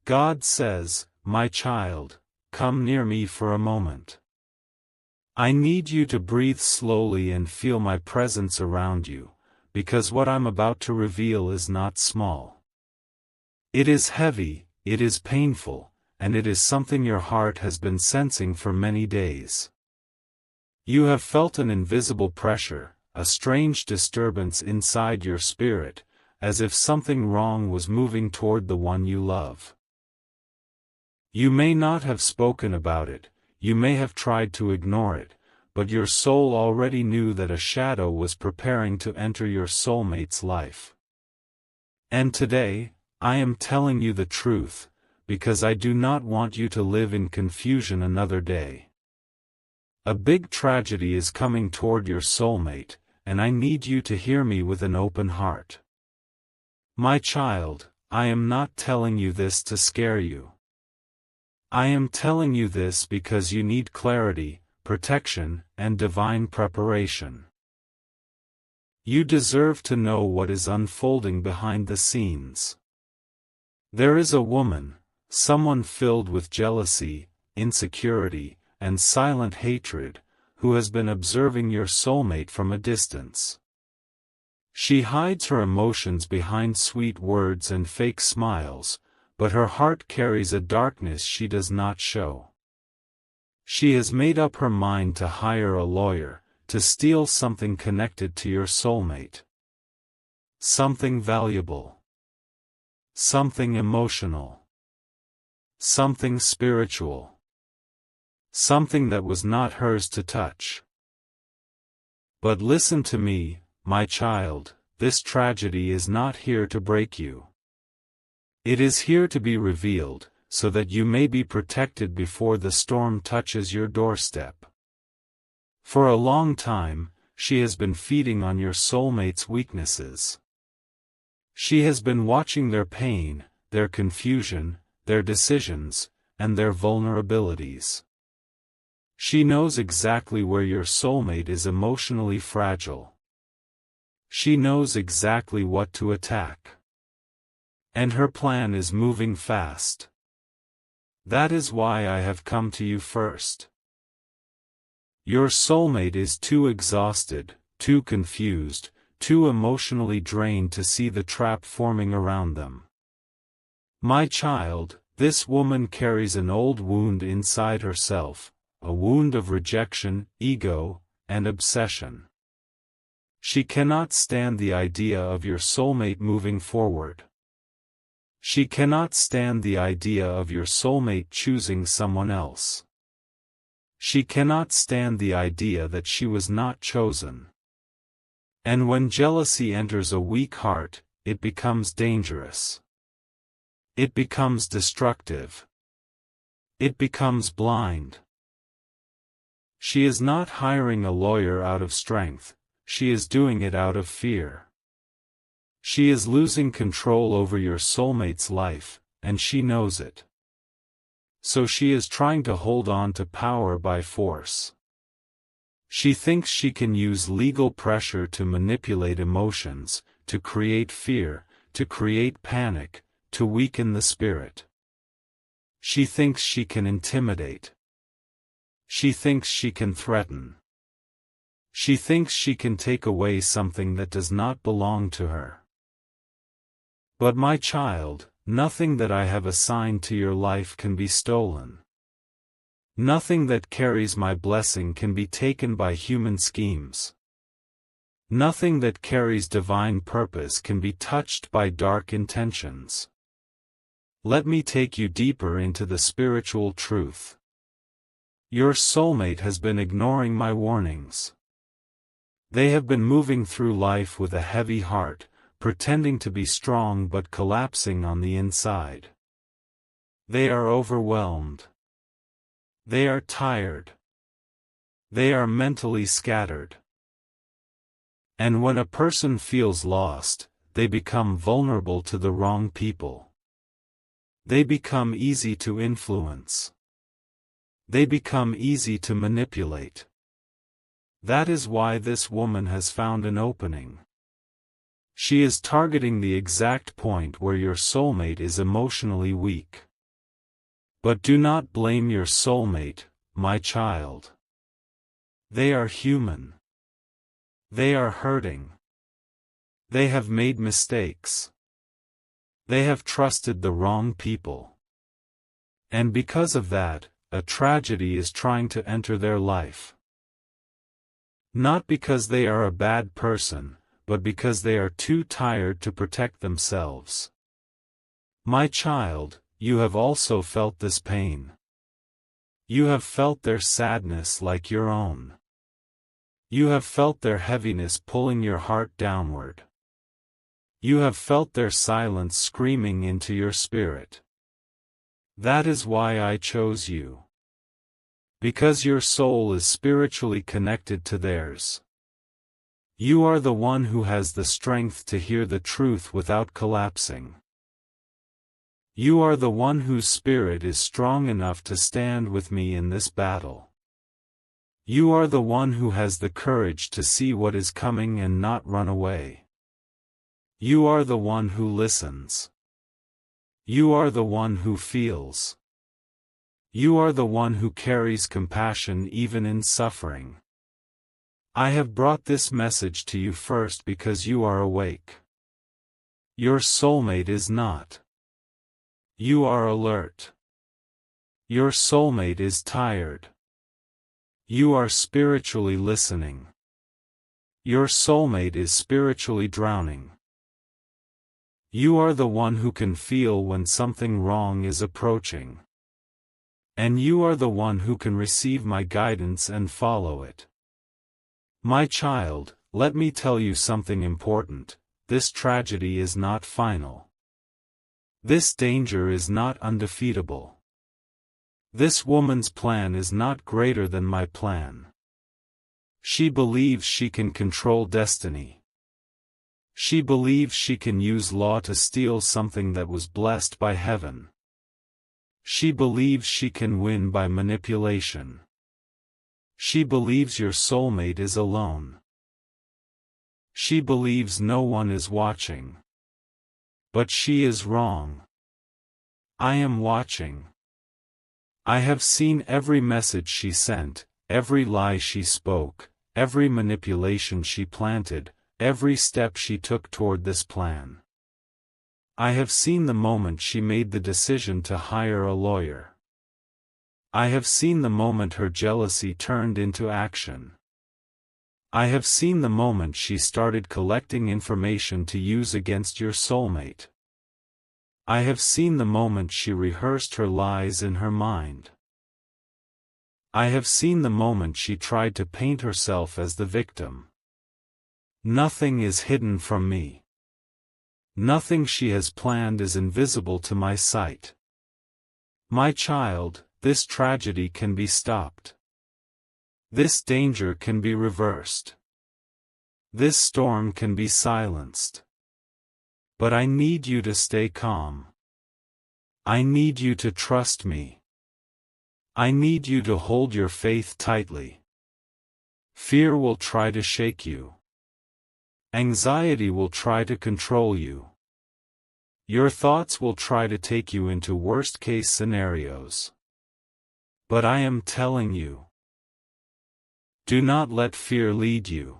God says, "My child, come near me for a moment. I need you to breathe slowly and feel my presence around you, because what I'm about to reveal is not small. It is heavy, it is painful, and it is something your heart has been sensing for many days. You have felt an invisible pressure, a strange disturbance inside your spirit, as if something wrong was moving toward the one you love. You may not have spoken about it, you may have tried to ignore it, but your soul already knew that a shadow was preparing to enter your soulmate's life. And today, I am telling you the truth, because I do not want you to live in confusion another day. A big tragedy is coming toward your soulmate, and I need you to hear me with an open heart. My child, I am not telling you this to scare you. I am telling you this because you need clarity, protection, and divine preparation. You deserve to know what is unfolding behind the scenes. There is a woman, someone filled with jealousy, insecurity, and silent hatred, who has been observing your soulmate from a distance. She hides her emotions behind sweet words and fake smiles, but her heart carries a darkness she does not show. She has made up her mind to hire a lawyer, to steal something connected to your soulmate. Something valuable. Something emotional. Something spiritual. Something that was not hers to touch. But listen to me, my child, this tragedy is not here to break you. It is here to be revealed, so that you may be protected before the storm touches your doorstep. For a long time, she has been feeding on your soulmate's weaknesses. She has been watching their pain, their confusion, their decisions, and their vulnerabilities. She knows exactly where your soulmate is emotionally fragile. She knows exactly what to attack. And her plan is moving fast. That is why I have come to you first. Your soulmate is too exhausted, too confused, too emotionally drained to see the trap forming around them. My child, this woman carries an old wound inside herself, a wound of rejection, ego, and obsession. She cannot stand the idea of your soulmate moving forward. She cannot stand the idea of your soulmate choosing someone else. She cannot stand the idea that she was not chosen. And when jealousy enters a weak heart, it becomes dangerous. It becomes destructive. It becomes blind. She is not hiring a lawyer out of strength, she is doing it out of fear. She is losing control over your soulmate's life, and she knows it. So she is trying to hold on to power by force. She thinks she can use legal pressure to manipulate emotions, to create fear, to create panic, to weaken the spirit. She thinks she can intimidate. She thinks she can threaten. She thinks she can take away something that does not belong to her. But my child, nothing that I have assigned to your life can be stolen. Nothing that carries my blessing can be taken by human schemes. Nothing that carries divine purpose can be touched by dark intentions. Let me take you deeper into the spiritual truth. Your soulmate has been ignoring my warnings. They have been moving through life with a heavy heart, pretending to be strong but collapsing on the inside. They are overwhelmed. They are tired. They are mentally scattered. And when a person feels lost, they become vulnerable to the wrong people. They become easy to influence. They become easy to manipulate. That is why this woman has found an opening. She is targeting the exact point where your soulmate is emotionally weak. But do not blame your soulmate, my child. They are human. They are hurting. They have made mistakes. They have trusted the wrong people. And because of that, a tragedy is trying to enter their life. Not because they are a bad person, but because they are too tired to protect themselves. My child, you have also felt this pain. You have felt their sadness like your own. You have felt their heaviness pulling your heart downward. You have felt their silence screaming into your spirit. That is why I chose you. Because your soul is spiritually connected to theirs. You are the one who has the strength to hear the truth without collapsing. You are the one whose spirit is strong enough to stand with me in this battle. You are the one who has the courage to see what is coming and not run away. You are the one who listens. You are the one who feels. You are the one who carries compassion even in suffering. I have brought this message to you first because you are awake. Your soulmate is not. You are alert. Your soulmate is tired. You are spiritually listening. Your soulmate is spiritually drowning. You are the one who can feel when something wrong is approaching. And you are the one who can receive my guidance and follow it. My child, let me tell you something important. This tragedy is not final. This danger is not undefeatable. This woman's plan is not greater than my plan. She believes she can control destiny. She believes she can use law to steal something that was blessed by heaven. She believes she can win by manipulation. She believes your soulmate is alone. She believes no one is watching. But she is wrong. I am watching. I have seen every message she sent, every lie she spoke, every manipulation she planted, every step she took toward this plan. I have seen the moment she made the decision to hire a lawyer. I have seen the moment her jealousy turned into action. I have seen the moment she started collecting information to use against your soulmate. I have seen the moment she rehearsed her lies in her mind. I have seen the moment she tried to paint herself as the victim. Nothing is hidden from me. Nothing she has planned is invisible to my sight. My child, this tragedy can be stopped. This danger can be reversed. This storm can be silenced. But I need you to stay calm. I need you to trust me. I need you to hold your faith tightly. Fear will try to shake you. Anxiety will try to control you. Your thoughts will try to take you into worst-case scenarios. But I am telling you, do not let fear lead you.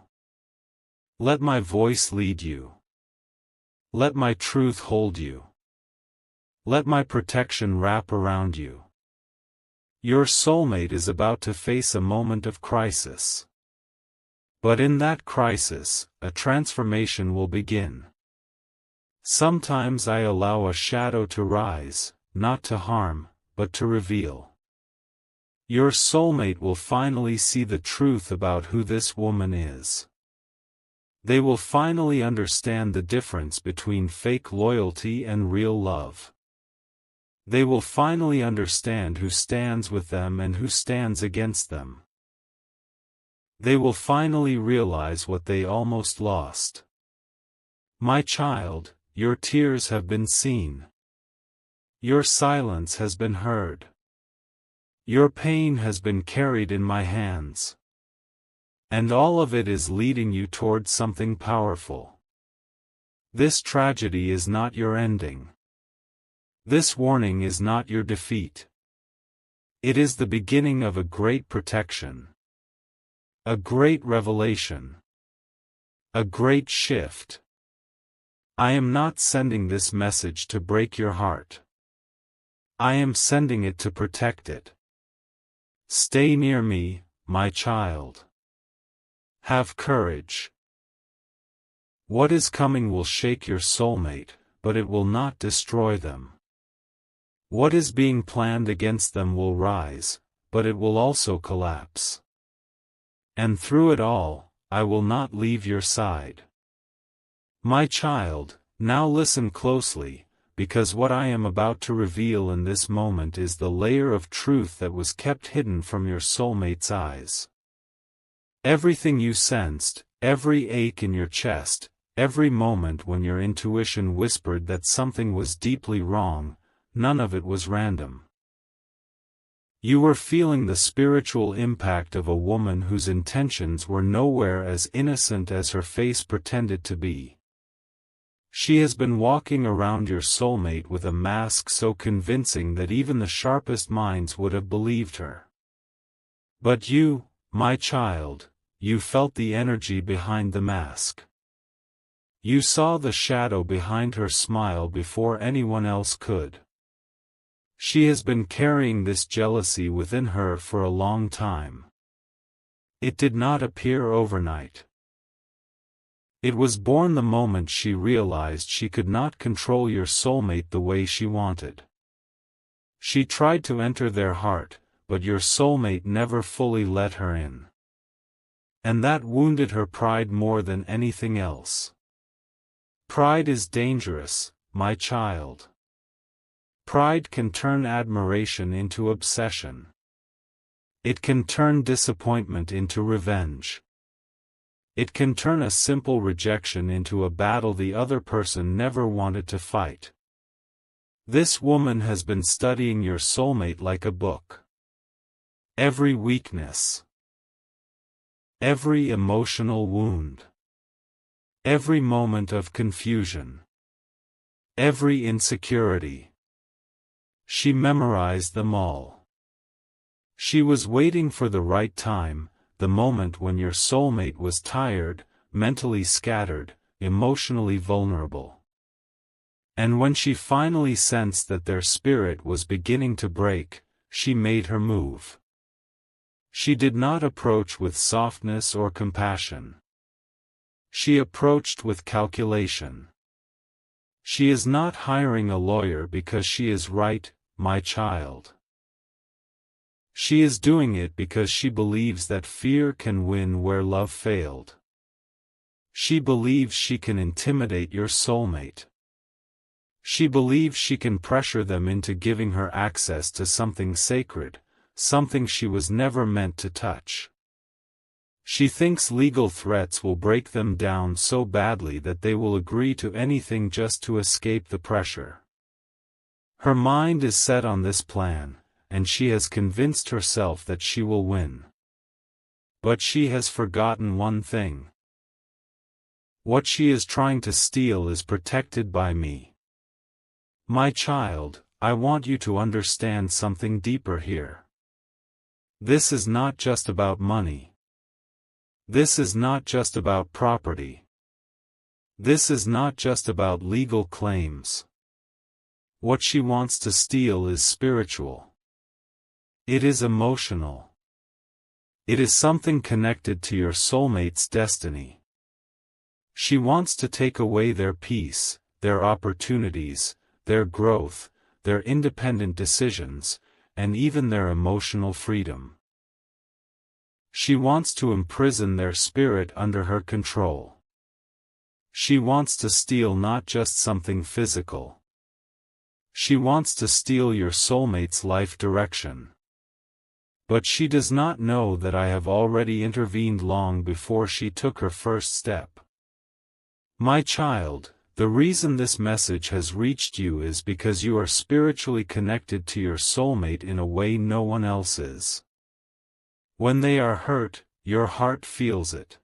Let my voice lead you. Let my truth hold you. Let my protection wrap around you. Your soulmate is about to face a moment of crisis. But in that crisis, a transformation will begin. Sometimes I allow a shadow to rise, not to harm, but to reveal. Your soulmate will finally see the truth about who this woman is. They will finally understand the difference between fake loyalty and real love. They will finally understand who stands with them and who stands against them. They will finally realize what they almost lost. My child, your tears have been seen. Your silence has been heard. Your pain has been carried in my hands. And all of it is leading you toward something powerful. This tragedy is not your ending. This warning is not your defeat. It is the beginning of a great protection. A great revelation. A great shift. I am not sending this message to break your heart. I am sending it to protect it. Stay near me, my child. Have courage. What is coming will shake your soulmate, but it will not destroy them. What is being planned against them will rise, but it will also collapse. And through it all, I will not leave your side. My child, now listen closely, because what I am about to reveal in this moment is the layer of truth that was kept hidden from your soulmate's eyes. Everything you sensed, every ache in your chest, every moment when your intuition whispered that something was deeply wrong, none of it was random. You were feeling the spiritual impact of a woman whose intentions were nowhere as innocent as her face pretended to be. She has been walking around your soulmate with a mask so convincing that even the sharpest minds would have believed her. But you, my child, you felt the energy behind the mask. You saw the shadow behind her smile before anyone else could. She has been carrying this jealousy within her for a long time. It did not appear overnight. It was born the moment she realized she could not control your soulmate the way she wanted. She tried to enter their heart, but your soulmate never fully let her in. And that wounded her pride more than anything else. Pride is dangerous, my child. Pride can turn admiration into obsession. It can turn disappointment into revenge. It can turn a simple rejection into a battle the other person never wanted to fight. This woman has been studying your soulmate like a book. Every weakness. Every emotional wound. Every moment of confusion. Every insecurity. She memorized them all. She was waiting for the right time, the moment when your soulmate was tired, mentally scattered, emotionally vulnerable. And when she finally sensed that their spirit was beginning to break, she made her move. She did not approach with softness or compassion. She approached with calculation. She is not hiring a lawyer because she is right, my child. She is doing it because she believes that fear can win where love failed. She believes she can intimidate your soulmate. She believes she can pressure them into giving her access to something sacred, something she was never meant to touch. She thinks legal threats will break them down so badly that they will agree to anything just to escape the pressure. Her mind is set on this plan, and she has convinced herself that she will win. But she has forgotten one thing. What she is trying to steal is protected by me. My child, I want you to understand something deeper here. This is not just about money. This is not just about property. This is not just about legal claims. What she wants to steal is spiritual. It is emotional. It is something connected to your soulmate's destiny. She wants to take away their peace, their opportunities, their growth, their independent decisions, and even their emotional freedom. She wants to imprison their spirit under her control. She wants to steal not just something physical. She wants to steal your soulmate's life direction. But she does not know that I have already intervened long before she took her first step. My child, the reason this message has reached you is because you are spiritually connected to your soulmate in a way no one else is. When they are hurt, your heart feels it.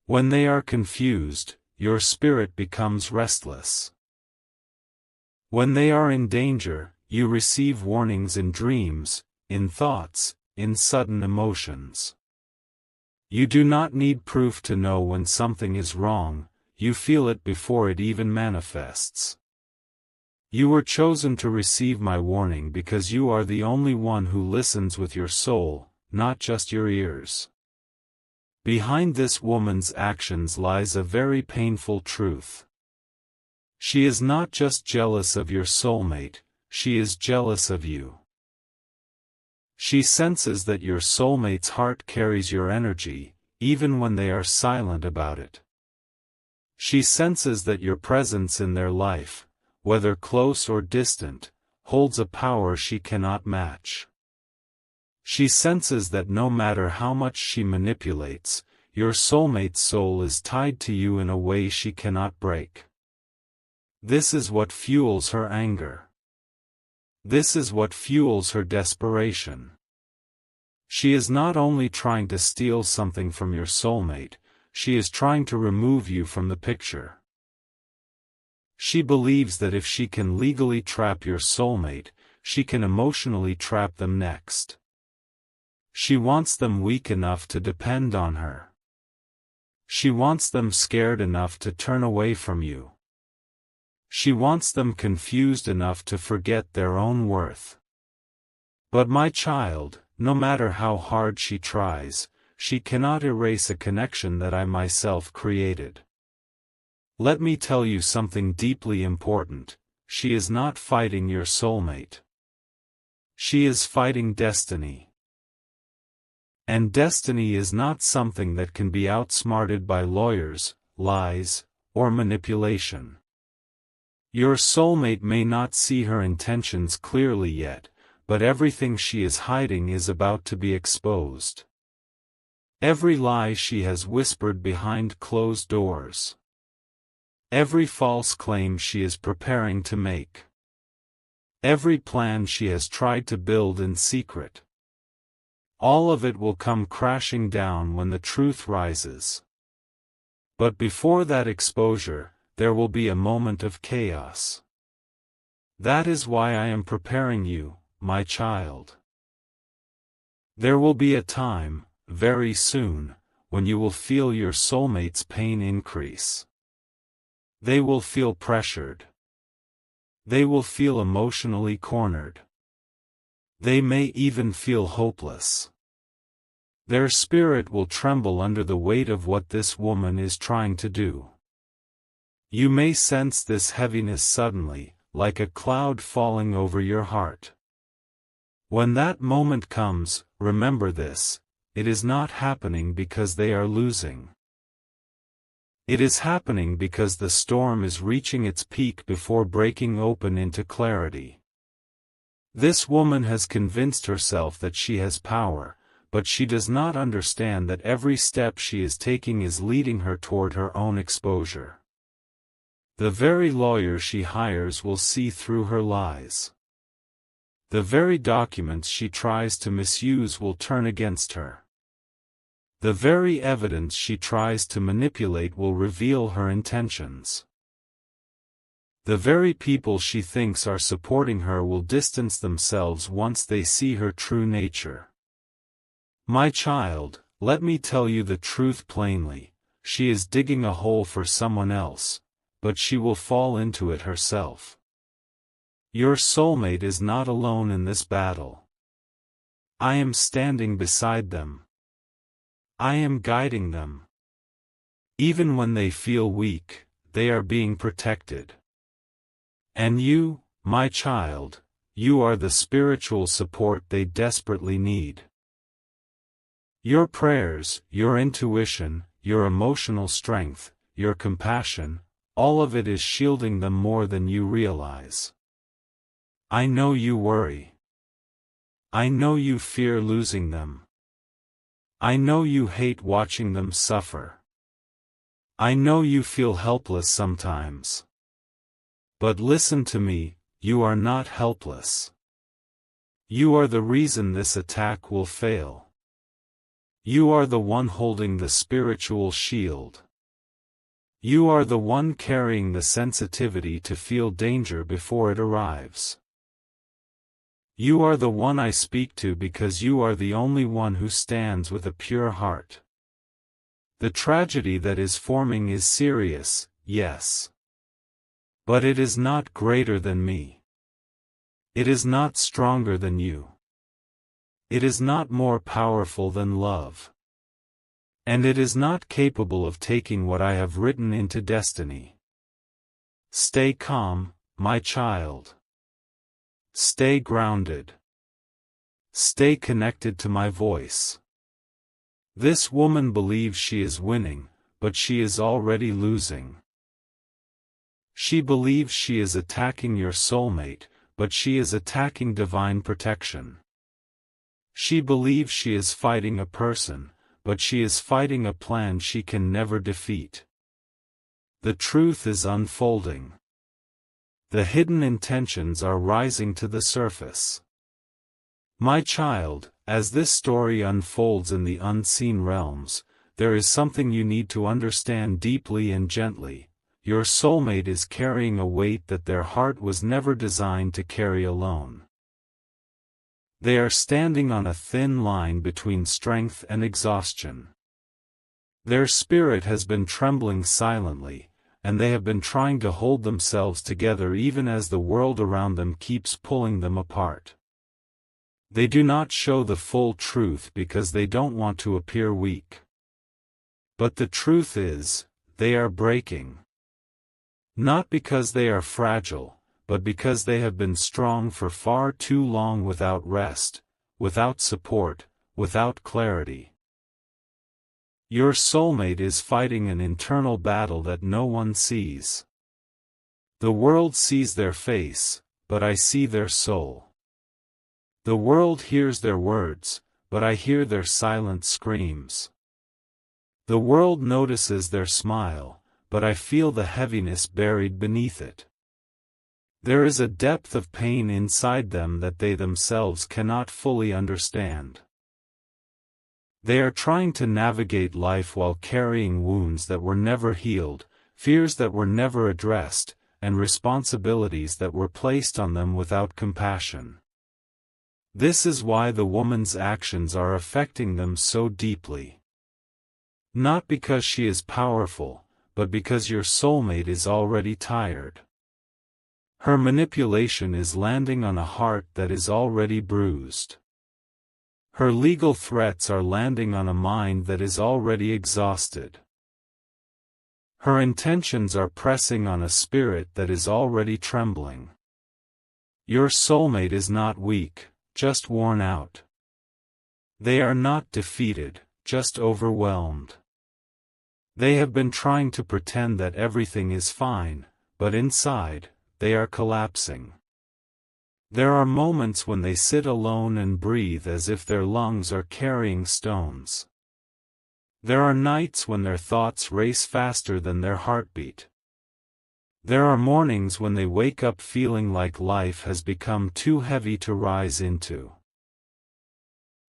When they are confused, your spirit becomes restless. When they are in danger, you receive warnings in dreams, in thoughts, in sudden emotions. You do not need proof to know when something is wrong, you feel it before it even manifests. You were chosen to receive my warning because you are the only one who listens with your soul, not just your ears. Behind this woman's actions lies a very painful truth. She is not just jealous of your soulmate, she is jealous of you. She senses that your soulmate's heart carries your energy, even when they are silent about it. She senses that your presence in their life, whether close or distant, holds a power she cannot match. She senses that no matter how much she manipulates, your soulmate's soul is tied to you in a way she cannot break. This is what fuels her anger. This is what fuels her desperation. She is not only trying to steal something from your soulmate, she is trying to remove you from the picture. She believes that if she can legally trap your soulmate, she can emotionally trap them next. She wants them weak enough to depend on her. She wants them scared enough to turn away from you. She wants them confused enough to forget their own worth. But my child, no matter how hard she tries, she cannot erase a connection that I myself created. Let me tell you something deeply important, she is not fighting your soulmate. She is fighting destiny. And destiny is not something that can be outsmarted by lawyers, lies, or manipulation. Your soulmate may not see her intentions clearly yet, but everything she is hiding is about to be exposed. Every lie she has whispered behind closed doors. Every false claim she is preparing to make. Every plan she has tried to build in secret. All of it will come crashing down when the truth rises. But before that exposure, there will be a moment of chaos. That is why I am preparing you, my child. There will be a time, very soon, when you will feel your soulmate's pain increase. They will feel pressured. They will feel emotionally cornered. They may even feel hopeless. Their spirit will tremble under the weight of what this woman is trying to do. You may sense this heaviness suddenly, like a cloud falling over your heart. When that moment comes, remember this, it is not happening because they are losing. It is happening because the storm is reaching its peak before breaking open into clarity. This woman has convinced herself that she has power, but she does not understand that every step she is taking is leading her toward her own exposure. The very lawyer she hires will see through her lies. The very documents she tries to misuse will turn against her. The very evidence she tries to manipulate will reveal her intentions. The very people she thinks are supporting her will distance themselves once they see her true nature. My child, let me tell you the truth plainly, she is digging a hole for someone else, but she will fall into it herself. Your soulmate is not alone in this battle. I am standing beside them. I am guiding them. Even when they feel weak, they are being protected. And you, my child, you are the spiritual support they desperately need. Your prayers, your intuition, your emotional strength, your compassion, all of it is shielding them more than you realize. I know you worry. I know you fear losing them. I know you hate watching them suffer. I know you feel helpless sometimes. But listen to me, you are not helpless. You are the reason this attack will fail. You are the one holding the spiritual shield. You are the one carrying the sensitivity to feel danger before it arrives. You are the one I speak to because you are the only one who stands with a pure heart. The tragedy that is forming is serious, yes. But it is not greater than me. It is not stronger than you. It is not more powerful than love. And it is not capable of taking what I have written into destiny. Stay calm, my child. Stay grounded. Stay connected to my voice. This woman believes she is winning, but she is already losing. She believes she is attacking your soulmate, but she is attacking divine protection. She believes she is fighting a person, but she is fighting a plan she can never defeat. The truth is unfolding. The hidden intentions are rising to the surface. My child, as this story unfolds in the unseen realms, there is something you need to understand deeply and gently. Your soulmate is carrying a weight that their heart was never designed to carry alone. They are standing on a thin line between strength and exhaustion. Their spirit has been trembling silently, and they have been trying to hold themselves together even as the world around them keeps pulling them apart. They do not show the full truth because they don't want to appear weak. But the truth is, they are breaking. Not because they are fragile, but because they have been strong for far too long without rest, without support, without clarity. Your soulmate is fighting an internal battle that no one sees. The world sees their face, but I see their soul. The world hears their words, but I hear their silent screams. The world notices their smile, but I feel the heaviness buried beneath it. There is a depth of pain inside them that they themselves cannot fully understand. They are trying to navigate life while carrying wounds that were never healed, fears that were never addressed, and responsibilities that were placed on them without compassion. This is why the woman's actions are affecting them so deeply. Not because she is powerful, but because your soulmate is already tired. Her manipulation is landing on a heart that is already bruised. Her legal threats are landing on a mind that is already exhausted. Her intentions are pressing on a spirit that is already trembling. Your soulmate is not weak, just worn out. They are not defeated, just overwhelmed. They have been trying to pretend that everything is fine, but inside, they are collapsing. There are moments when they sit alone and breathe as if their lungs are carrying stones. There are nights when their thoughts race faster than their heartbeat. There are mornings when they wake up feeling like life has become too heavy to rise into.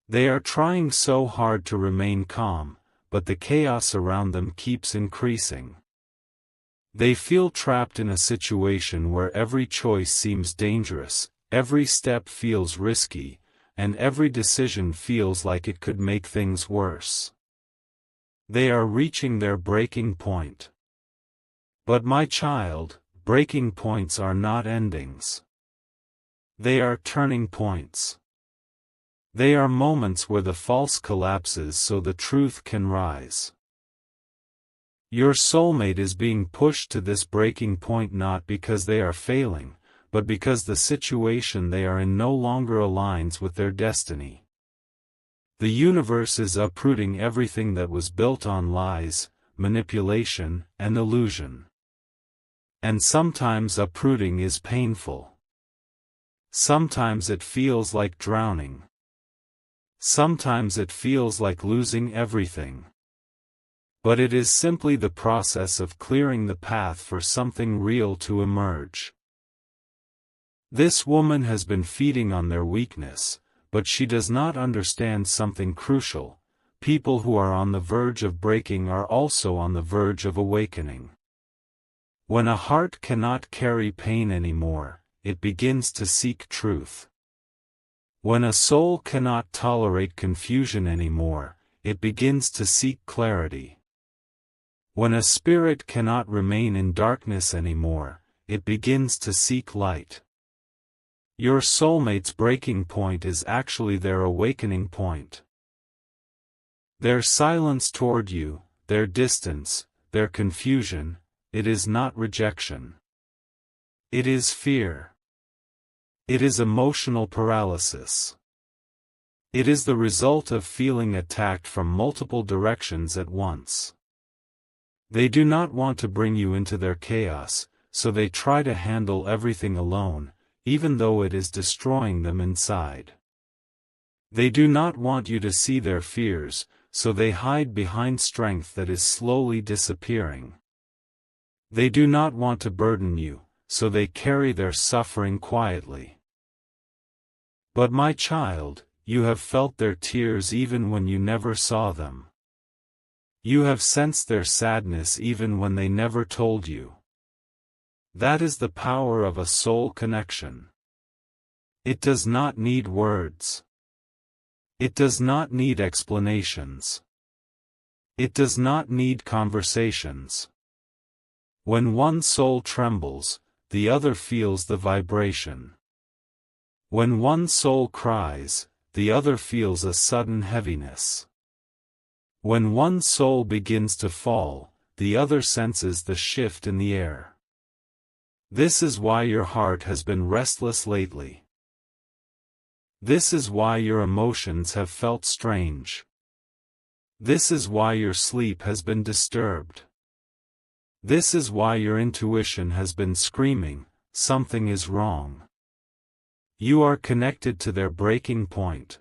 They are trying so hard to remain calm, but the chaos around them keeps increasing. They feel trapped in a situation where every choice seems dangerous, every step feels risky, and every decision feels like it could make things worse. They are reaching their breaking point. But my child, breaking points are not endings. They are turning points. They are moments where the false collapses so the truth can rise. Your soulmate is being pushed to this breaking point not because they are failing, but because the situation they are in no longer aligns with their destiny. The universe is uprooting everything that was built on lies, manipulation, and illusion. And sometimes uprooting is painful. Sometimes it feels like drowning. Sometimes it feels like losing everything. But it is simply the process of clearing the path for something real to emerge. This woman has been feeding on their weakness, but she does not understand something crucial. People who are on the verge of breaking are also on the verge of awakening. When a heart cannot carry pain anymore, it begins to seek truth. When a soul cannot tolerate confusion anymore, it begins to seek clarity. When a spirit cannot remain in darkness anymore, it begins to seek light. Your soulmate's breaking point is actually their awakening point. Their silence toward you, their distance, their confusion, it is not rejection. It is fear. It is emotional paralysis. It is the result of feeling attacked from multiple directions at once. They do not want to bring you into their chaos, so they try to handle everything alone, even though it is destroying them inside. They do not want you to see their fears, so they hide behind strength that is slowly disappearing. They do not want to burden you, so they carry their suffering quietly. But my child, you have felt their tears even when you never saw them. You have sensed their sadness even when they never told you. That is the power of a soul connection. It does not need words. It does not need explanations. It does not need conversations. When one soul trembles, the other feels the vibration. When one soul cries, the other feels a sudden heaviness. When one soul begins to fall, the other senses the shift in the air. This is why your heart has been restless lately. This is why your emotions have felt strange. This is why your sleep has been disturbed. This is why your intuition has been screaming, something is wrong. You are connected to their breaking point.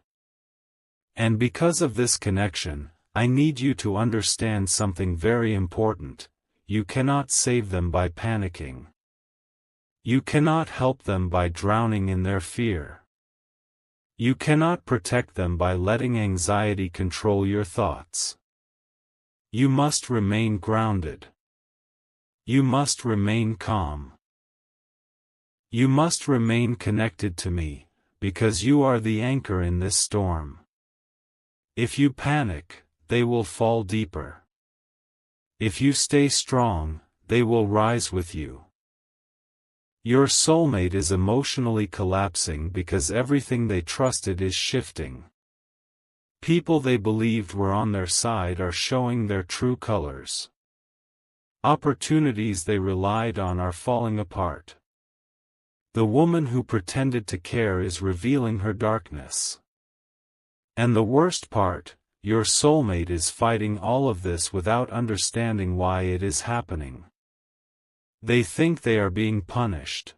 And because of this connection, I need you to understand something very important: you cannot save them by panicking. You cannot help them by drowning in their fear. You cannot protect them by letting anxiety control your thoughts. You must remain grounded. You must remain calm. You must remain connected to me, because you are the anchor in this storm. If you panic, they will fall deeper. If you stay strong, they will rise with you. Your soulmate is emotionally collapsing because everything they trusted is shifting. People they believed were on their side are showing their true colors. Opportunities they relied on are falling apart. The woman who pretended to care is revealing her darkness. And the worst part, your soulmate is fighting all of this without understanding why it is happening. They think they are being punished.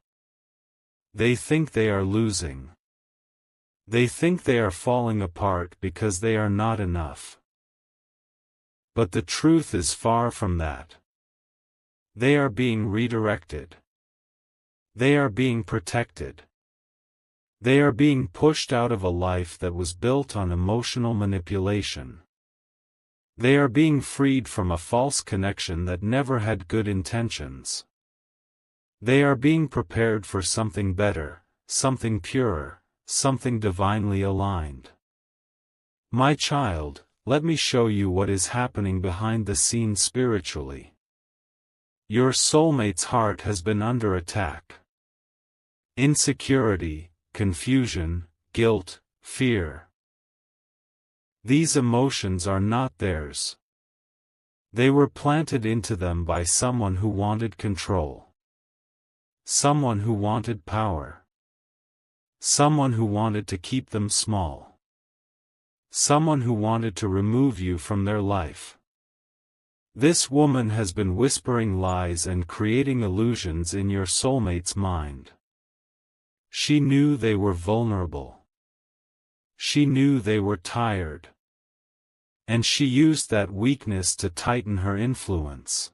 They think they are losing. They think they are falling apart because they are not enough. But the truth is far from that. They are being redirected. They are being protected. They are being pushed out of a life that was built on emotional manipulation. They are being freed from a false connection that never had good intentions. They are being prepared for something better, something purer, something divinely aligned. My child, let me show you what is happening behind the scenes spiritually. Your soulmate's heart has been under attack. Insecurity, confusion, guilt, fear. These emotions are not theirs. They were planted into them by someone who wanted control. Someone who wanted power. Someone who wanted to keep them small. Someone who wanted to remove you from their life. This woman has been whispering lies and creating illusions in your soulmate's mind. She knew they were vulnerable. She knew they were tired. And she used that weakness to tighten her influence.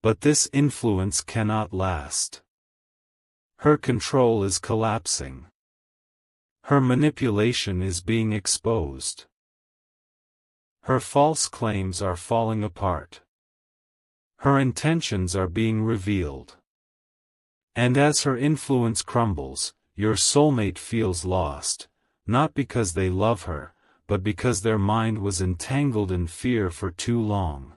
But this influence cannot last. Her control is collapsing. Her manipulation is being exposed. Her false claims are falling apart. Her intentions are being revealed. And as her influence crumbles, your soulmate feels lost, not because they love her, but because their mind was entangled in fear for too long.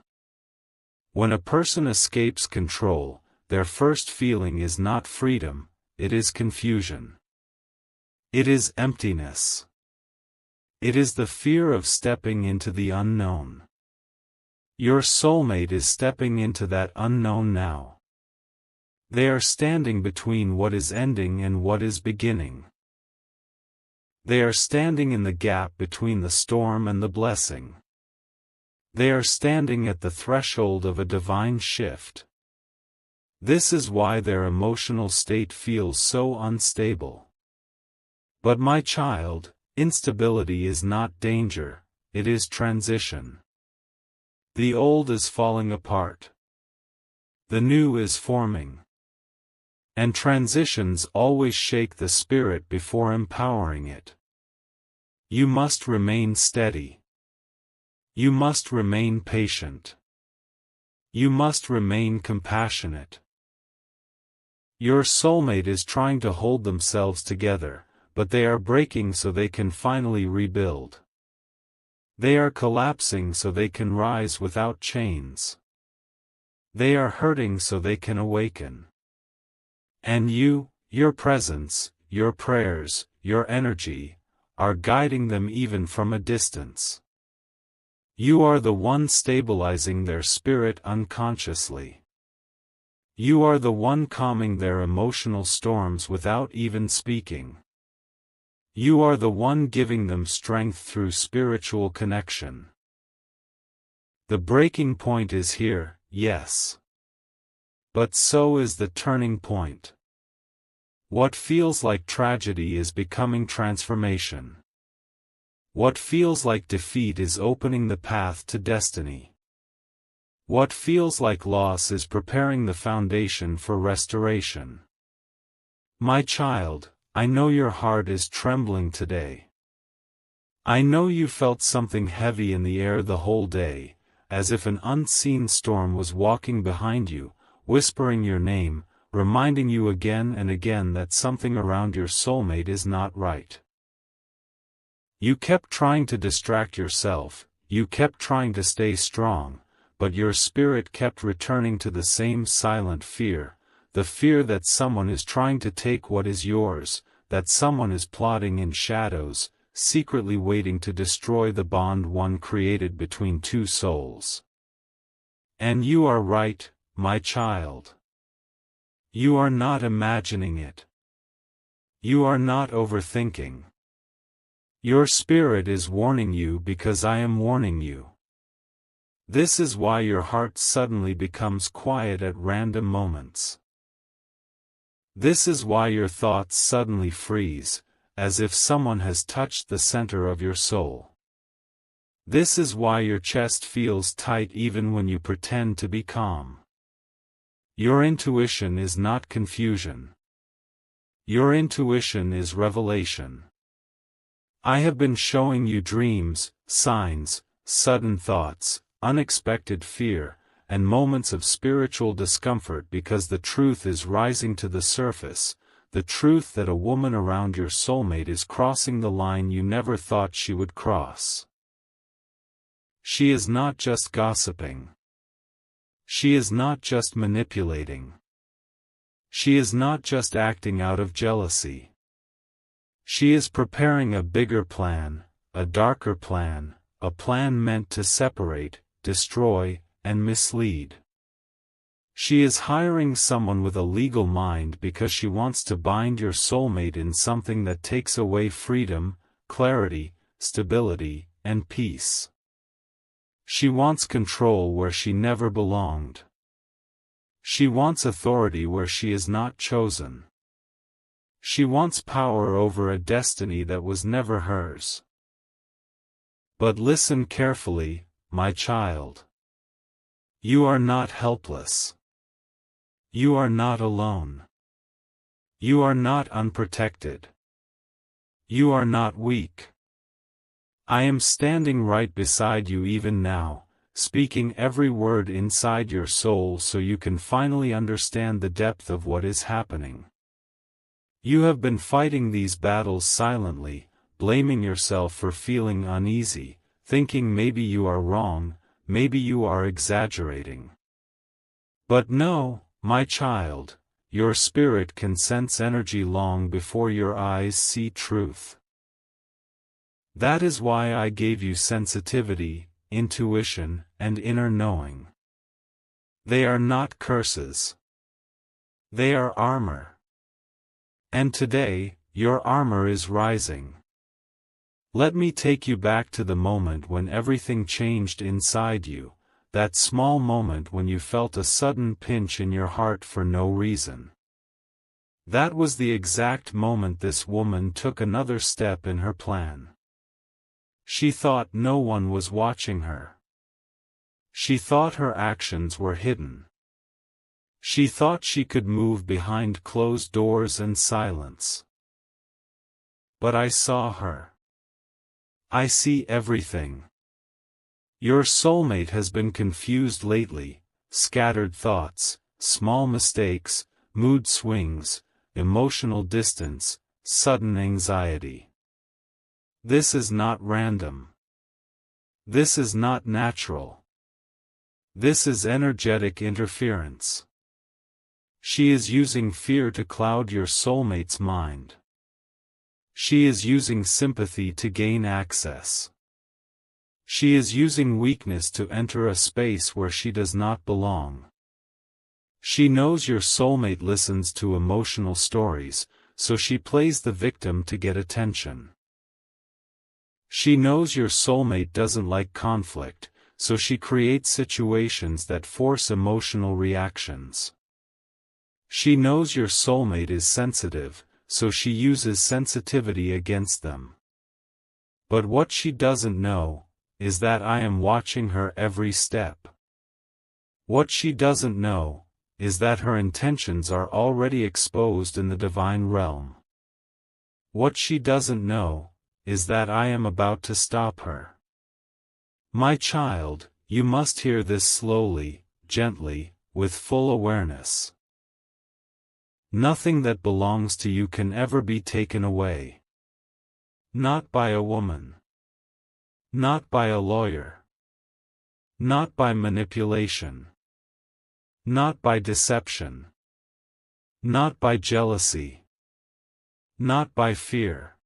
When a person escapes control, their first feeling is not freedom, it is confusion. It is emptiness. It is the fear of stepping into the unknown. Your soulmate is stepping into that unknown now. They are standing between what is ending and what is beginning. They are standing in the gap between the storm and the blessing. They are standing at the threshold of a divine shift. This is why their emotional state feels so unstable. But my child, instability is not danger, it is transition. The old is falling apart. The new is forming. And transitions always shake the spirit before empowering it. You must remain steady. You must remain patient. You must remain compassionate. Your soulmate is trying to hold themselves together, but they are breaking so they can finally rebuild. They are collapsing so they can rise without chains. They are hurting so they can awaken. And you, your presence, your prayers, your energy, are guiding them even from a distance. You are the one stabilizing their spirit unconsciously. You are the one calming their emotional storms without even speaking. You are the one giving them strength through spiritual connection. The breaking point is here, yes. But so is the turning point. What feels like tragedy is becoming transformation. What feels like defeat is opening the path to destiny. What feels like loss is preparing the foundation for restoration. My child, I know your heart is trembling today. I know you felt something heavy in the air the whole day, as if an unseen storm was walking behind you, whispering your name, reminding you again and again that something around your soulmate is not right. You kept trying to distract yourself, you kept trying to stay strong, but your spirit kept returning to the same silent fear, the fear that someone is trying to take what is yours, that someone is plotting in shadows, secretly waiting to destroy the bond one created between two souls. And you are right, my child. You are not imagining it. You are not overthinking. Your spirit is warning you because I am warning you. This is why your heart suddenly becomes quiet at random moments. This is why your thoughts suddenly freeze, as if someone has touched the center of your soul. This is why your chest feels tight even when you pretend to be calm. Your intuition is not confusion. Your intuition is revelation. I have been showing you dreams, signs, sudden thoughts, unexpected fear, and moments of spiritual discomfort because the truth is rising to the surface, the truth that a woman around your soulmate is crossing the line you never thought she would cross. She is not just gossiping. She is not just manipulating. She is not just acting out of jealousy. She is preparing a bigger plan, a darker plan, a plan meant to separate, destroy, and mislead. She is hiring someone with a legal mind because she wants to bind your soulmate in something that takes away freedom, clarity, stability, and peace. She wants control where she never belonged. She wants authority where she is not chosen. She wants power over a destiny that was never hers. But listen carefully, my child. You are not helpless. You are not alone. You are not unprotected. You are not weak. I am standing right beside you even now, speaking every word inside your soul so you can finally understand the depth of what is happening. You have been fighting these battles silently, blaming yourself for feeling uneasy, thinking maybe you are wrong, maybe you are exaggerating. But no, my child, your spirit can sense energy long before your eyes see truth. That is why I gave you sensitivity, intuition, and inner knowing. They are not curses. They are armor. And today, your armor is rising. Let me take you back to the moment when everything changed inside you, that small moment when you felt a sudden pinch in your heart for no reason. That was the exact moment this woman took another step in her plan. She thought no one was watching her. She thought her actions were hidden. She thought she could move behind closed doors and silence. But I saw her. I see everything. Your soulmate has been confused lately, scattered thoughts, small mistakes, mood swings, emotional distance, sudden anxiety. This is not random. This is not natural. This is energetic interference. She is using fear to cloud your soulmate's mind. She is using sympathy to gain access. She is using weakness to enter a space where she does not belong. She knows your soulmate listens to emotional stories, so she plays the victim to get attention. She knows your soulmate doesn't like conflict, so she creates situations that force emotional reactions. She knows your soulmate is sensitive, so she uses sensitivity against them. But what she doesn't know is that I am watching her every step. What she doesn't know is that her intentions are already exposed in the divine realm. What she doesn't know is that I am about to stop her. My child, you must hear this slowly, gently, with full awareness. Nothing that belongs to you can ever be taken away. Not by a woman. Not by a lawyer. Not by manipulation. Not by deception. Not by jealousy. Not by fear.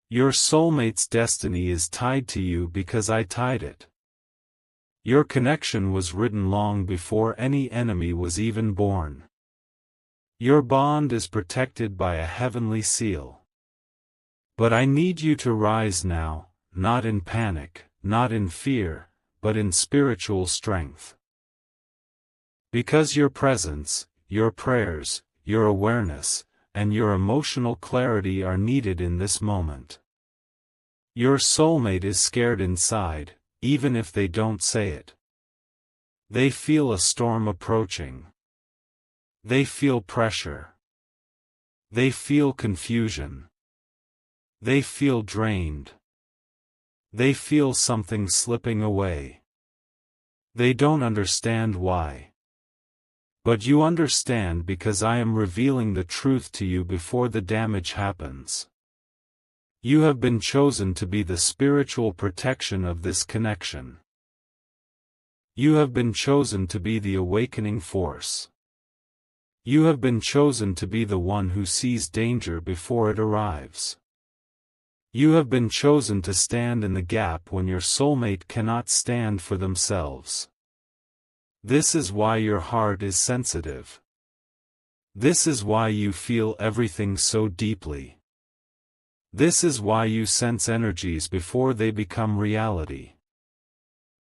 Your soulmate's destiny is tied to you because I tied it. Your connection was written long before any enemy was even born. Your bond is protected by a heavenly seal. But I need you to rise now, not in panic, not in fear, but in spiritual strength. Because your presence, your prayers, your awareness, and your emotional clarity are needed in this moment. Your soulmate is scared inside, even if they don't say it. They feel a storm approaching. They feel pressure. They feel confusion. They feel drained. They feel something slipping away. They don't understand why. But you understand because I am revealing the truth to you before the damage happens. You have been chosen to be the spiritual protection of this connection. You have been chosen to be the awakening force. You have been chosen to be the one who sees danger before it arrives. You have been chosen to stand in the gap when your soulmate cannot stand for themselves. This is why your heart is sensitive. This is why you feel everything so deeply. This is why you sense energies before they become reality.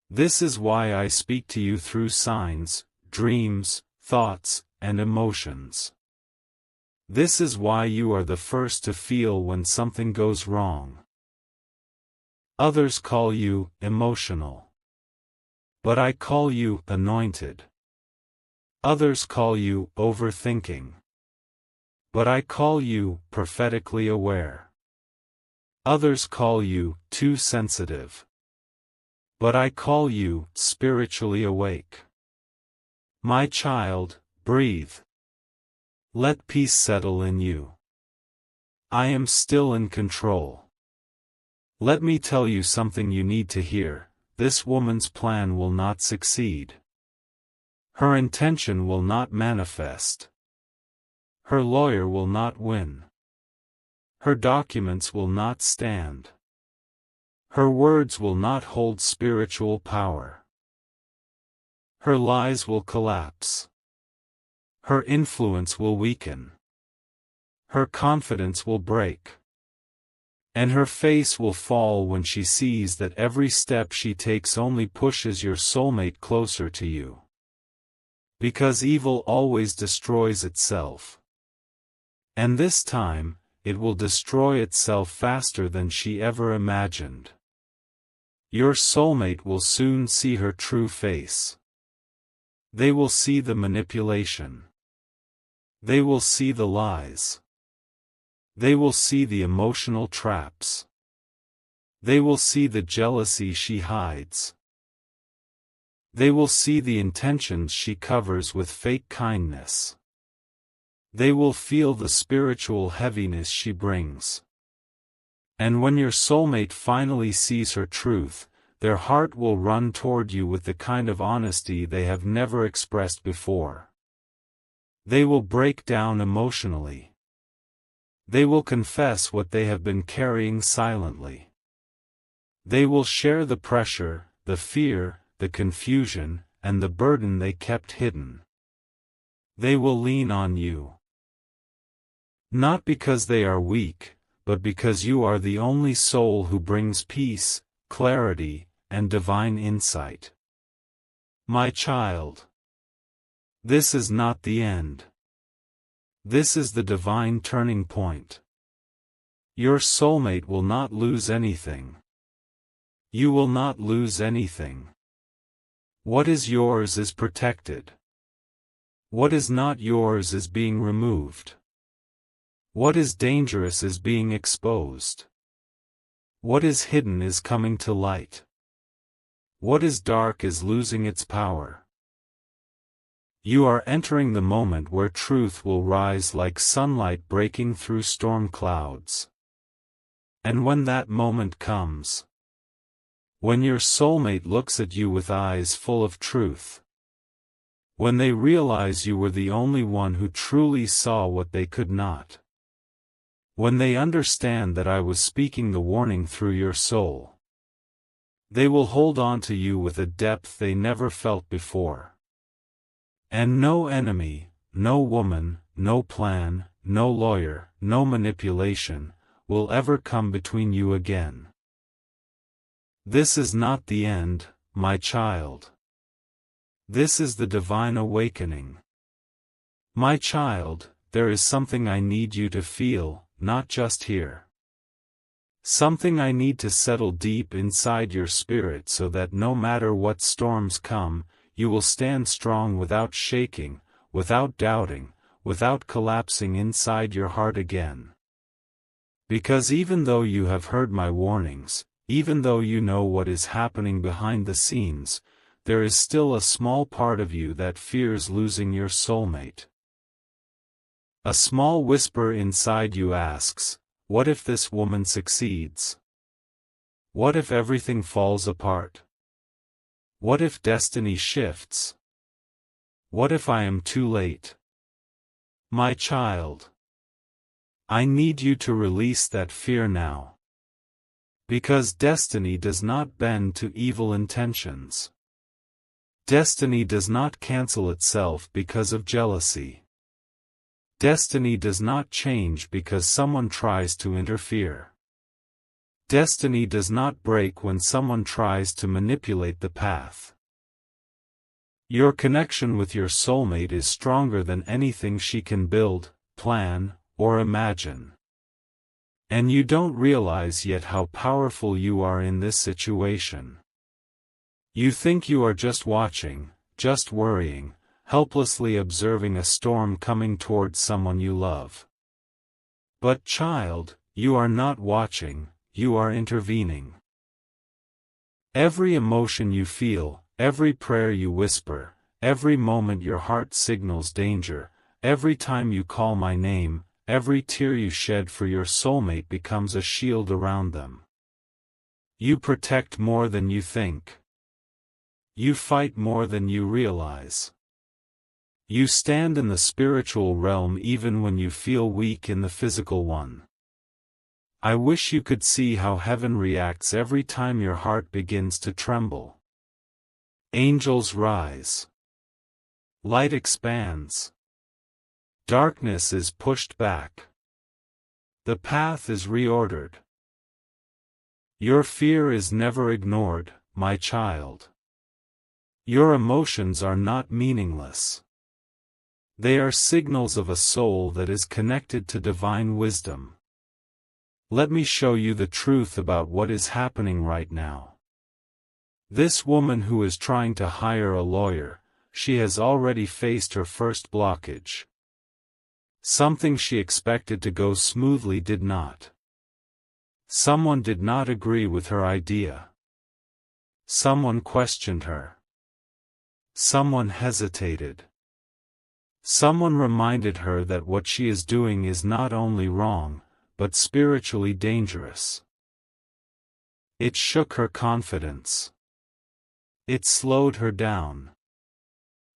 This is why I speak to you through signs, dreams, thoughts, and emotions. This is why you are the first to feel when something goes wrong. Others call you emotional. But I call you anointed. Others call you overthinking. But I call you prophetically aware. Others call you too sensitive. But I call you spiritually awake. My child, breathe. Let peace settle in you. I am still in control. Let me tell you something you need to hear: this woman's plan will not succeed. Her intention will not manifest. Her lawyer will not win. Her documents will not stand. Her words will not hold spiritual power. Her lies will collapse. Her influence will weaken. Her confidence will break. And her face will fall when she sees that every step she takes only pushes your soulmate closer to you. Because evil always destroys itself. And this time, it will destroy itself faster than she ever imagined. Your soulmate will soon see her true face. They will see the manipulation. They will see the lies. They will see the emotional traps. They will see the jealousy she hides. They will see the intentions she covers with fake kindness. They will feel the spiritual heaviness she brings. And when your soulmate finally sees her truth, their heart will run toward you with the kind of honesty they have never expressed before. They will break down emotionally. They will confess what they have been carrying silently. They will share the pressure, the fear, the confusion, and the burden they kept hidden. They will lean on you. Not because they are weak, but because you are the only soul who brings peace, clarity, and divine insight. My child. This is not the end. This is the divine turning point. Your soulmate will not lose anything. You will not lose anything. What is yours is protected. What is not yours is being removed. What is dangerous is being exposed. What is hidden is coming to light. What is dark is losing its power. You are entering the moment where truth will rise like sunlight breaking through storm clouds. And when that moment comes, when your soulmate looks at you with eyes full of truth, when they realize you were the only one who truly saw what they could not, when they understand that I was speaking the warning through your soul, they will hold on to you with a depth they never felt before. And no enemy, no woman, no plan, no lawyer, no manipulation, will ever come between you again. This is not the end, my child. This is the divine awakening. My child, there is something I need you to feel, not just hear. Something I need to settle deep inside your spirit so that no matter what storms come, you will stand strong without shaking, without doubting, without collapsing inside your heart again. Because even though you have heard my warnings, even though you know what is happening behind the scenes, there is still a small part of you that fears losing your soulmate. A small whisper inside you asks, what if this woman succeeds? What if everything falls apart? What if destiny shifts? What if I am too late? My child. I need you to release that fear now. Because destiny does not bend to evil intentions. Destiny does not cancel itself because of jealousy. Destiny does not change because someone tries to interfere. Destiny does not break when someone tries to manipulate the path. Your connection with your soulmate is stronger than anything she can build, plan, or imagine. And you don't realize yet how powerful you are in this situation. You think you are just watching, just worrying, helplessly observing a storm coming towards someone you love. But child, you are not watching. You are intervening. Every emotion you feel, every prayer you whisper, every moment your heart signals danger, every time you call my name, every tear you shed for your soulmate becomes a shield around them. You protect more than you think. You fight more than you realize. You stand in the spiritual realm even when you feel weak in the physical one. I wish you could see how heaven reacts every time your heart begins to tremble. Angels rise. Light expands. Darkness is pushed back. The path is reordered. Your fear is never ignored, my child. Your emotions are not meaningless. They are signals of a soul that is connected to divine wisdom. Let me show you the truth about what is happening right now. This woman who is trying to hire a lawyer, she has already faced her first blockage. Something she expected to go smoothly did not. Someone did not agree with her idea. Someone questioned her. Someone hesitated. Someone reminded her that what she is doing is not only wrong, but spiritually dangerous. It shook her confidence. It slowed her down.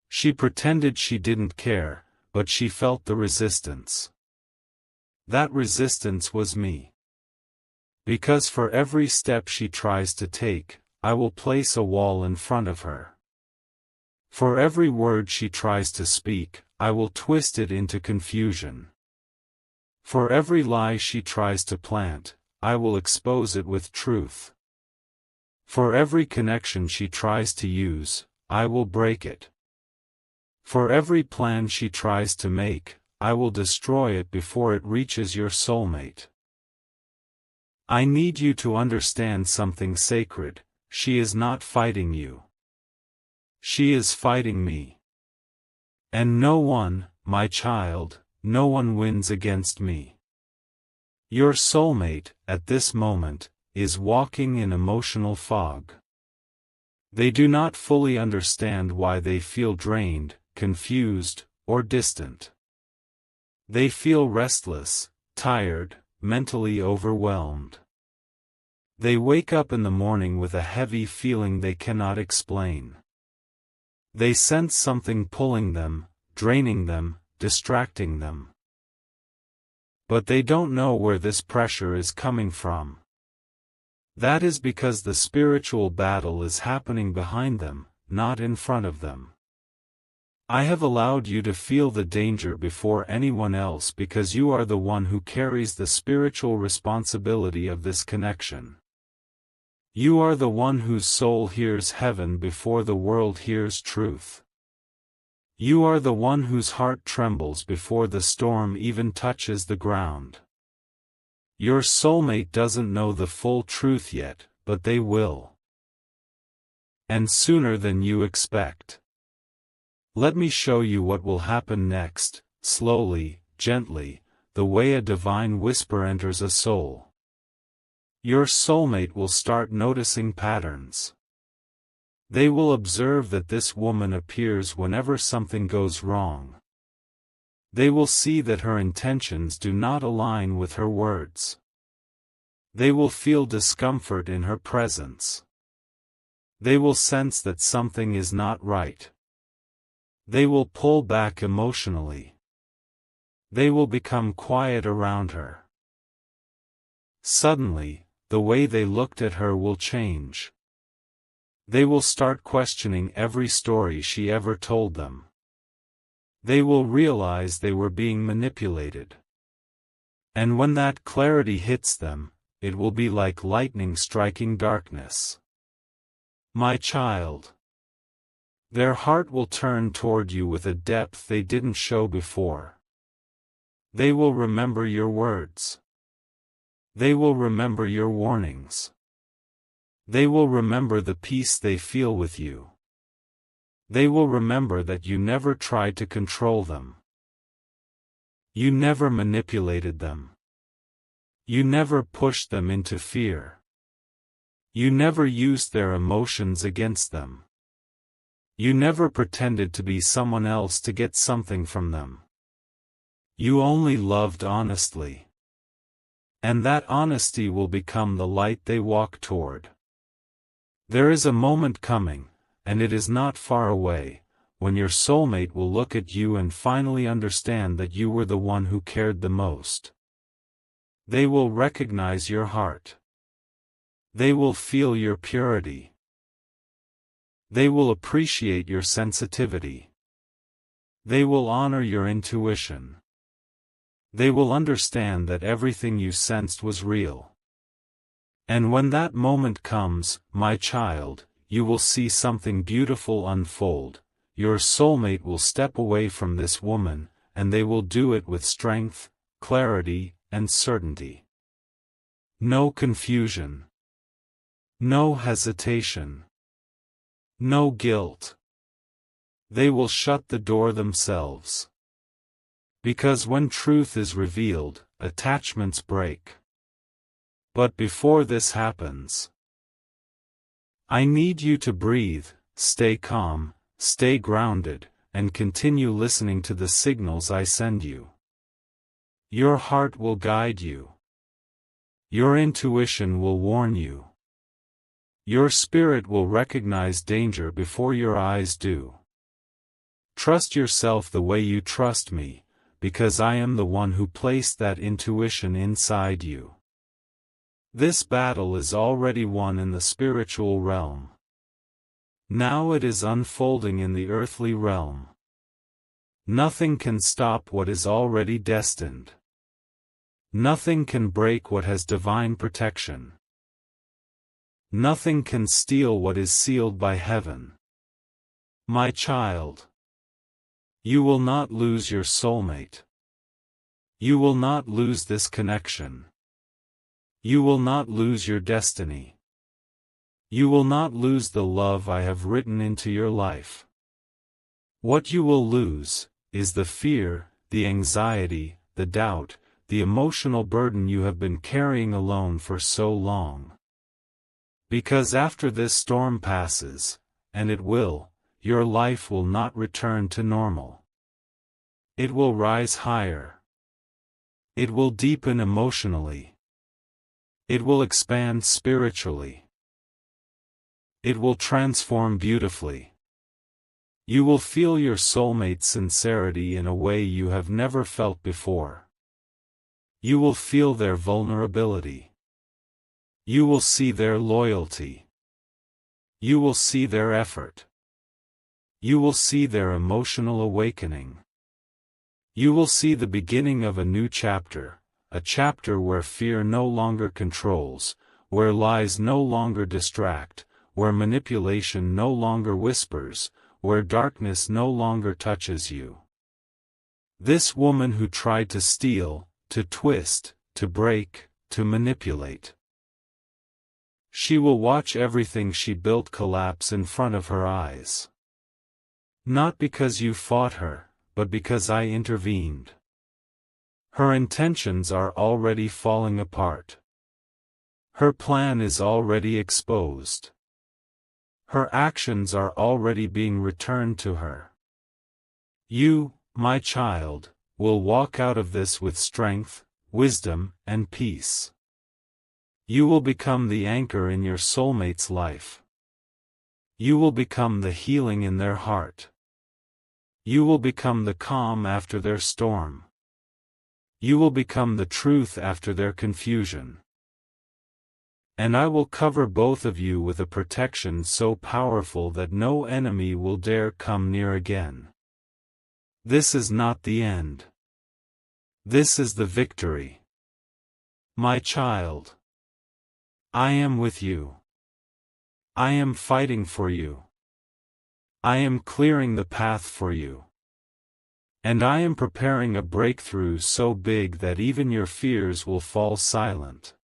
She pretended she didn't care, but she felt the resistance. That resistance was me. Because for every step she tries to take, I will place a wall in front of her. For every word she tries to speak, I will twist it into confusion. For every lie she tries to plant, I will expose it with truth. For every connection she tries to use, I will break it. For every plan she tries to make, I will destroy it before it reaches your soulmate. I need you to understand something sacred. She is not fighting you. She is fighting me. And no one, my child, no one wins against me. Your soulmate, at this moment, is walking in emotional fog. They do not fully understand why they feel drained, confused, or distant. They feel restless, tired, mentally overwhelmed. They wake up in the morning with a heavy feeling they cannot explain. They sense something pulling them, draining them, distracting them. But they don't know where this pressure is coming from. That is because the spiritual battle is happening behind them, not in front of them. I have allowed you to feel the danger before anyone else because you are the one who carries the spiritual responsibility of this connection. You are the one whose soul hears heaven before the world hears truth. You are the one whose heart trembles before the storm even touches the ground. Your soulmate doesn't know the full truth yet, but they will. And sooner than you expect. Let me show you what will happen next, slowly, gently, the way a divine whisper enters a soul. Your soulmate will start noticing patterns. They will observe that this woman appears whenever something goes wrong. They will see that her intentions do not align with her words. They will feel discomfort in her presence. They will sense that something is not right. They will pull back emotionally. They will become quiet around her. Suddenly, the way they looked at her will change. They will start questioning every story she ever told them. They will realize they were being manipulated. And when that clarity hits them, it will be like lightning striking darkness. My child. Their heart will turn toward you with a depth they didn't show before. They will remember your words. They will remember your warnings. They will remember the peace they feel with you. They will remember that you never tried to control them. You never manipulated them. You never pushed them into fear. You never used their emotions against them. You never pretended to be someone else to get something from them. You only loved honestly. And that honesty will become the light they walk toward. There is a moment coming, and it is not far away, when your soulmate will look at you and finally understand that you were the one who cared the most. They will recognize your heart. They will feel your purity. They will appreciate your sensitivity. They will honor your intuition. They will understand that everything you sensed was real. And when that moment comes, my child, you will see something beautiful unfold. Your soulmate will step away from this woman, and they will do it with strength, clarity, and certainty. No confusion. No hesitation. No guilt. They will shut the door themselves. Because when truth is revealed, attachments break. But before this happens, I need you to breathe, stay calm, stay grounded, and continue listening to the signals I send you. Your heart will guide you. Your intuition will warn you. Your spirit will recognize danger before your eyes do. Trust yourself the way you trust me, because I am the one who placed that intuition inside you. This battle is already won in the spiritual realm. Now it is unfolding in the earthly realm. Nothing can stop what is already destined. Nothing can break what has divine protection. Nothing can steal what is sealed by heaven. My child, you will not lose your soulmate. You will not lose this connection. You will not lose your destiny. You will not lose the love I have written into your life. What you will lose is the fear, the anxiety, the doubt, the emotional burden you have been carrying alone for so long. Because after this storm passes, and it will, your life will not return to normal. It will rise higher. It will deepen emotionally. It will expand spiritually. It will transform beautifully. You will feel your soulmate's sincerity in a way you have never felt before. You will feel their vulnerability. You will see their loyalty. You will see their effort. You will see their emotional awakening. You will see the beginning of a new chapter, a chapter where fear no longer controls, where lies no longer distract, where manipulation no longer whispers, where darkness no longer touches you. This woman who tried to steal, to twist, to break, to manipulate. She will watch everything she built collapse in front of her eyes. Not because you fought her, but because I intervened. Her intentions are already falling apart. Her plan is already exposed. Her actions are already being returned to her. You, my child, will walk out of this with strength, wisdom, and peace. You will become the anchor in your soulmate's life. You will become the healing in their heart. You will become the calm after their storm. You will become the truth after their confusion. And I will cover both of you with a protection so powerful that no enemy will dare come near again. This is not the end. This is the victory. My child, I am with you. I am fighting for you. I am clearing the path for you. And I am preparing a breakthrough so big that even your fears will fall silent.